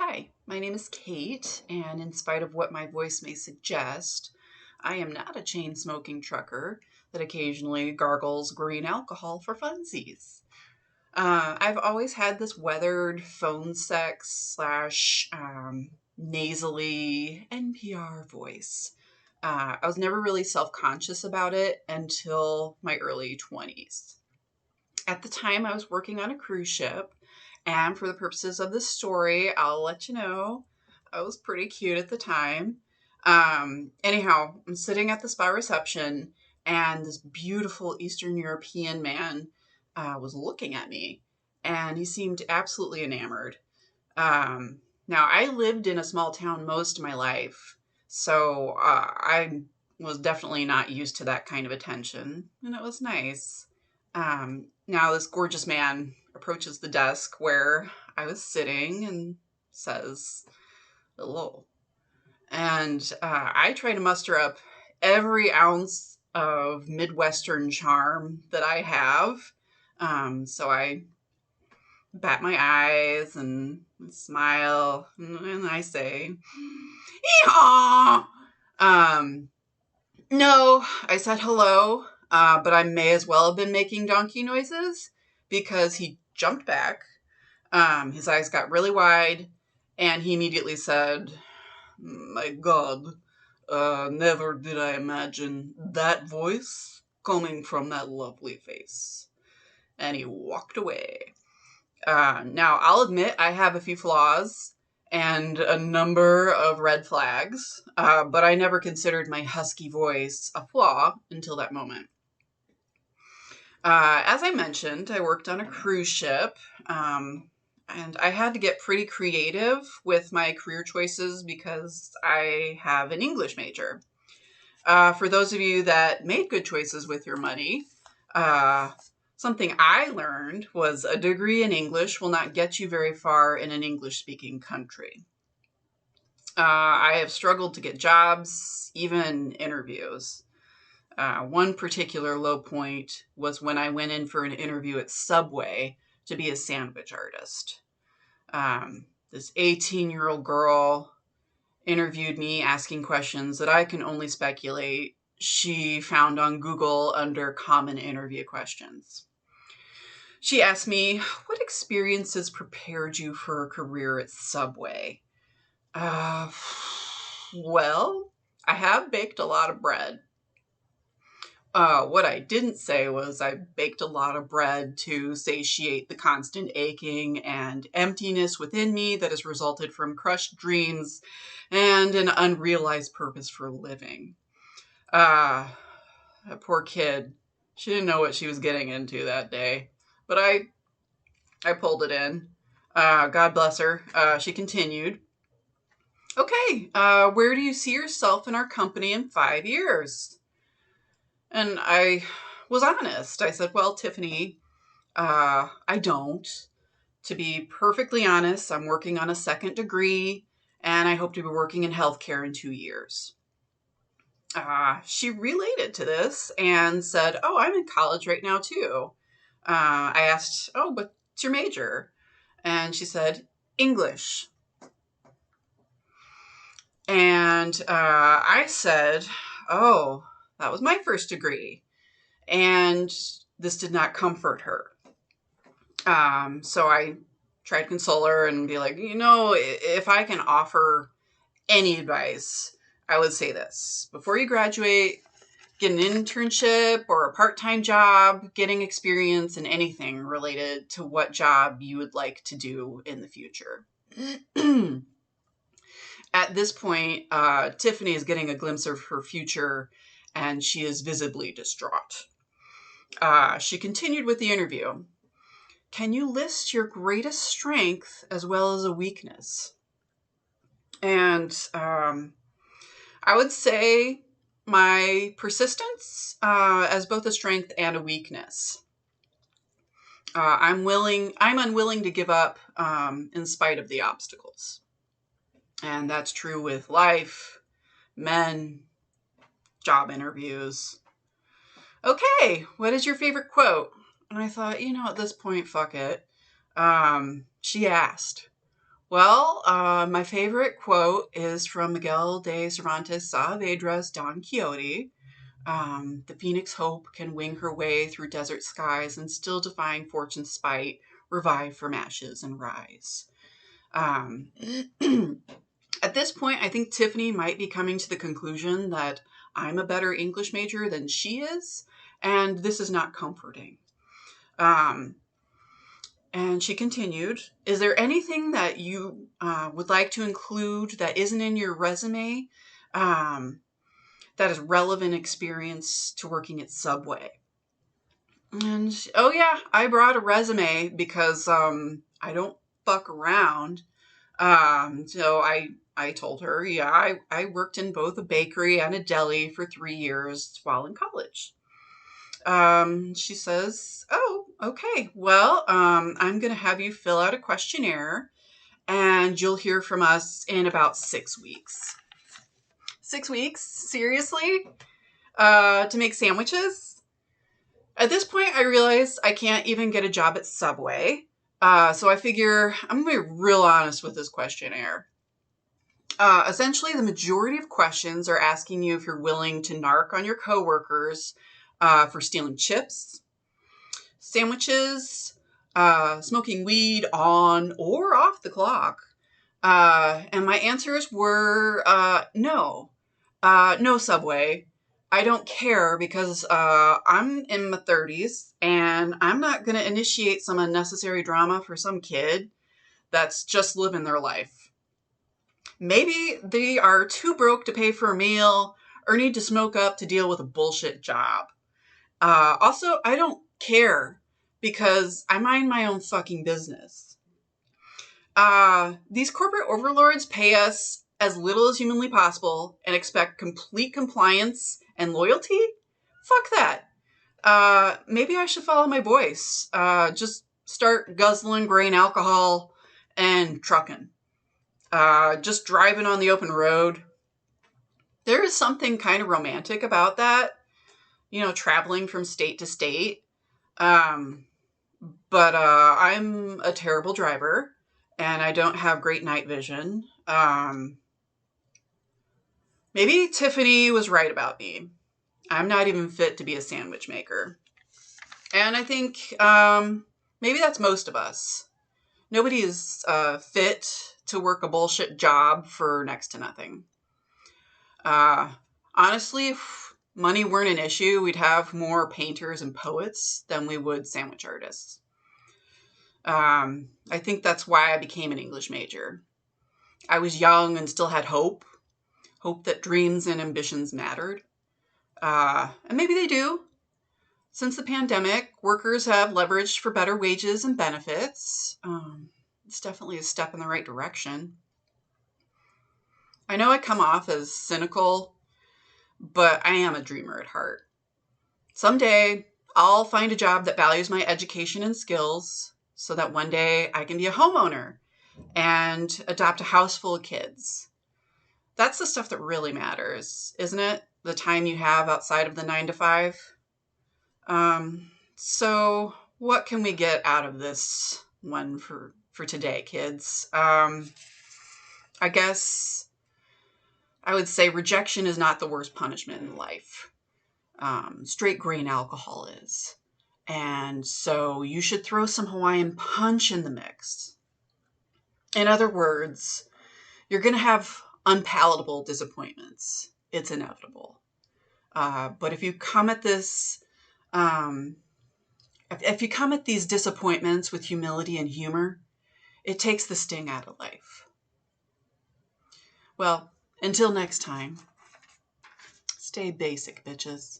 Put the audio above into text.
Hi, my name is Kate, and in spite of what my voice may suggest, I am not a chain smoking trucker that occasionally gargles green alcohol for funsies. I've always had this weathered phone sex slash nasally NPR voice. I was never really self conscious about it until my early 20s. At the time, I was working on a cruise ship, and for the purposes of this story, I'll let you know I was pretty cute at the time. Anyhow, I'm sitting at the spa reception, and this beautiful Eastern European man was looking at me, and he seemed absolutely enamored. Now, I lived in a small town most of my life, so I was definitely not used to that kind of attention, and it was nice. Now, this gorgeous man approaches the desk where I was sitting and says, hello. And I try to muster up every ounce of Midwestern charm that I have. So I bat my eyes and smile, and I say, "Yeehaw!" No, I said hello, but I may as well have been making donkey noises because he jumped back. His eyes got really wide, and he immediately said, my God, never did I imagine that voice coming from that lovely face. And he walked away. Now, I'll admit I have a few flaws and a number of red flags, but I never considered my husky voice a flaw until that moment. As I mentioned, I worked on a cruise ship, and I had to get pretty creative with my career choices because I have an English major. For those of you that made good choices with your money, something I learned was a degree in English will not get you very far in an English-speaking country. I have struggled to get jobs, even interviews. One particular low point was when I went in for an interview at Subway to be a sandwich artist. This 18-year-old girl interviewed me asking questions that I can only speculate she found on Google under common interview questions. She asked me, what experiences prepared you for a career at Subway? Well, I have baked a lot of bread. What I didn't say was I baked a lot of bread to satiate the constant aching and emptiness within me that has resulted from crushed dreams and an unrealized purpose for living. That poor kid. She didn't know what she was getting into that day. But I pulled it in. God bless her. She continued. Okay, where do you see yourself in our company in 5 years? And I was honest. I said, well, Tiffany, I don't. To be perfectly honest, I'm working on a second degree, and I hope to be working in healthcare in 2 years. She related to this and said, oh, I'm in college right now, too. I asked, oh, what's your major? And she said, English. And I said, oh, that was my first degree. And this did not comfort her. So I tried to console her and be like, if I can offer any advice, I would say this. Before you graduate, get an internship or a part-time job, getting experience in anything related to what job you would like to do in the future. At this point, Tiffany is getting a glimpse of her future, and she is visibly distraught. She continued with the interview. Can you list your greatest strength as well as a weakness? And I would say my persistence as both a strength and a weakness. I'm unwilling to give up in spite of the obstacles. And that's true with life, men, job interviews. Okay, what is your favorite quote? And I thought, at this point, fuck it. She asked, Well, my favorite quote is from Miguel de Cervantes Saavedra's Don Quixote. The phoenix hope can wing her way through desert skies and still defying fortune's spite, revive from ashes and rise. Um, at this point, I think Tiffany might be coming to the conclusion that I'm a better English major than she is, and this is not comforting. Um, and she continued, is there anything that you would like to include that isn't in your resume um, that is relevant experience to working at Subway? And, oh yeah, I brought a resume because I don't fuck around. So I told her, yeah, I worked in both a bakery and a deli for 3 years while in college. She says, oh, okay, well, I'm going to have you fill out a questionnaire and you'll hear from us in about 6 weeks. 6 weeks? Seriously? To make sandwiches? At this point, I realized I can't even get a job at Subway. So I figure I'm going to be real honest with this questionnaire. Essentially, the majority of questions are asking you if you're willing to narc on your coworkers for stealing chips, sandwiches, smoking weed on or off the clock. And my answers were no. No, Subway. I don't care because I'm in my 30s and I'm not going to initiate some unnecessary drama for some kid that's just living their life. Maybe they are too broke to pay for a meal or need to smoke up to deal with a bullshit job. Also, I don't care because I mind my own fucking business. These corporate overlords pay us as little as humanly possible and expect complete compliance and loyalty? Fuck that. Maybe I should follow my voice. Just start guzzling grain alcohol and trucking. Just driving on the open road. There is something kind of romantic about that, traveling from state to state. But I'm a terrible driver and I don't have great night vision. Maybe Tiffany was right about me. I'm not even fit to be a sandwich maker. And I think maybe that's most of us. Nobody is fit to work a bullshit job for next to nothing. Honestly, if money weren't an issue, we'd have more painters and poets than we would sandwich artists. I think that's why I became an English major. I was young and still had hope that dreams and ambitions mattered. And maybe they do. Since the pandemic, workers have leveraged for better wages and benefits. It's definitely a step in the right direction. I know I come off as cynical, but I am a dreamer at heart. Someday, I'll find a job that values my education and skills so that one day I can be a homeowner and adopt a house full of kids. That's the stuff that really matters, isn't it? The time you have outside of the 9 to 5. So what can we get out of this one for today, kids? I guess I would say rejection is not the worst punishment in life. Straight grain alcohol is. And so you should throw some Hawaiian punch in the mix. In other words, you're going to have unpalatable disappointments. It's inevitable. But if you come at this, if you come at these disappointments with humility and humor, it takes the sting out of life. Well, until next time, stay basic, bitches.